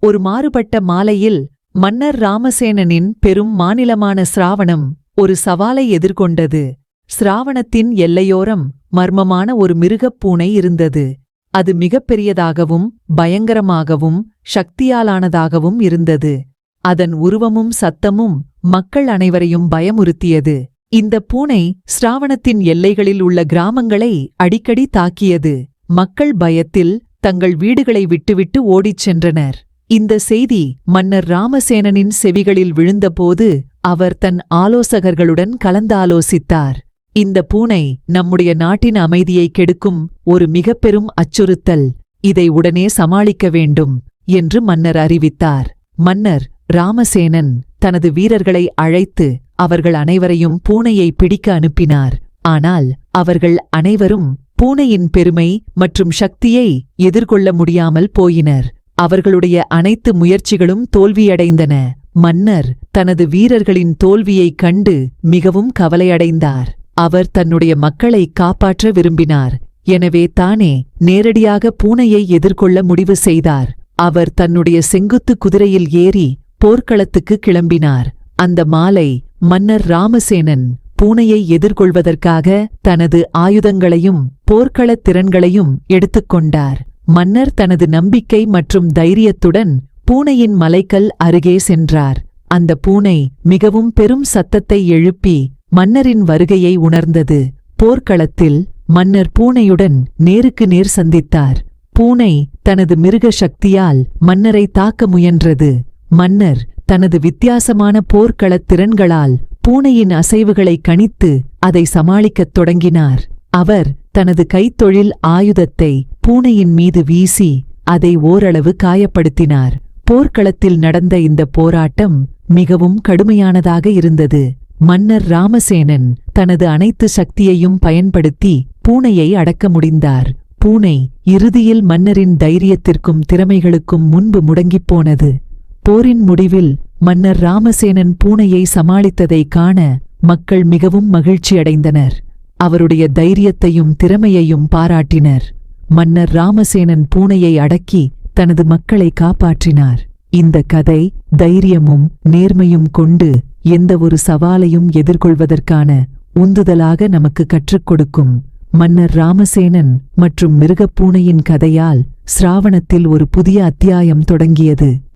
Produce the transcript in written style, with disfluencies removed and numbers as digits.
ஒரு மாறுபட்ட மாலையில் மன்னர் ராமசேனனின் பெரும் மாநிலமான சிராவணம் ஒரு சவாலை எதிர்கொண்டது. சிராவணத்தின் எல்லையோரம் மர்மமான ஒரு மிருகப்பூனை இருந்தது. அது மிகப்பெரியதாகவும் பயங்கரமாகவும் சக்தியாலானதாகவும் இருந்தது. அதன் உருவமும் சத்தமும் மக்கள் அனைவரையும் பயமுறுத்தியது. இந்த பூனை சிராவணத்தின் எல்லைகளில் உள்ள கிராமங்களை அடிக்கடி தாக்கியது. மக்கள் பயத்தில் தங்கள் வீடுகளை விட்டுவிட்டு ஓடிச் சென்றனர். இந்த செய்தி மன்னர் ராமசேனனின் செவிகளில் விழுந்தபோது அவர் தன் ஆலோசகர்களுடன் கலந்தாலோசித்தார். இந்த பூனை நம்முடைய நாட்டின் அமைதியை கெடுக்கும் ஒரு மிகப்பெரும் அச்சுறுத்தல். இதை உடனே சமாளிக்க வேண்டும் என்று மன்னர் அறிவித்தார். மன்னர் ராமசேனன் தனது வீரர்களை அழைத்து அவர்கள் அனைவரையும் பூனையை பிடிக்க அனுப்பினார். ஆனால் அவர்கள் அனைவரும் பூனையின் பெருமை மற்றும் சக்தியை எதிர்கொள்ள முடியாமல் போயினர். அவர்களுடைய அனைத்து முயற்சிகளும் தோல்வியடைந்தன. மன்னர் தனது வீரர்களின் தோல்வியைக் கண்டு மிகவும் கவலையடைந்தார். அவர் தன்னுடைய மக்களை காப்பாற்ற விரும்பினார். எனவே தானே நேரடியாக பூனையை எதிர்கொள்ள முடிவு செய்தார். அவர் தன்னுடைய செங்குத்து குதிரையில் ஏறி போர்க்களத்துக்கு கிளம்பினார். அந்த மாலை மன்னர் ராமசேனன் பூனையை எதிர்கொள்வதற்காக தனது ஆயுதங்களையும் போர்க்களத் திறன்களையும் எடுத்துக்கொண்டார். மன்னர் தனது நம்பிக்கை மற்றும் தைரியத்துடன் பூனையின் மலைக்கல் அருகே சென்றார். அந்த பூனை மிகவும் பெரும் சத்தத்தை எழுப்பி மன்னரின் வருகையை உணர்ந்தது. போர்க்களத்தில் மன்னர் பூனையுடன் நேருக்கு நேர் சந்தித்தார். பூனை தனது மிருக சக்தியால் மன்னரை தாக்க முயன்றது. மன்னர் தனது வித்தியாசமான போர்க்களத் திறன்களால் பூனையின் அசைவுகளை கணித்து அதை சமாளிக்கத் தொடங்கினார். அவர் தனது கைத்தொழில் ஆயுதத்தை பூனையின் மீது வீசி அதை ஓரளவு காயப்படுத்தினார். போர்க்களத்தில் நடந்த இந்த போராட்டம் மிகவும் கடுமையானதாக இருந்தது. மன்னர் ராமசேனன் தனது அனைத்து சக்தியையும் பயன்படுத்தி பூனையை அடக்க முடிந்தார். பூனை இறுதியில் மன்னரின் தைரியத்திற்கும் திறமைகளுக்கும் முன்பு முடங்கிப் போனது. போரின் முடிவில் மன்னர் ராமசேனன் பூனையை சமாளித்ததைக் காண மக்கள் மிகவும் மகிழ்ச்சியடைந்தனர். அவருடைய தைரியத்தையும் திறமையையும் பாராட்டினர். மன்னர் ராமசேனன் பூனையை அடக்கி தனது மக்களை காப்பாற்றினார். இந்த கதை தைரியமும் நேர்மையும் கொண்டு எந்த ஒரு சவாலையும் எதிர்கொள்வதற்கான உந்துதலாக நமக்கு கற்றுக் கொடுக்கும். மன்னர் ராமசேனன் மற்றும் மிருகப்பூனையின் கதையால் சிராவணத்தில் ஒரு புதிய அத்தியாயம் தொடங்கியது.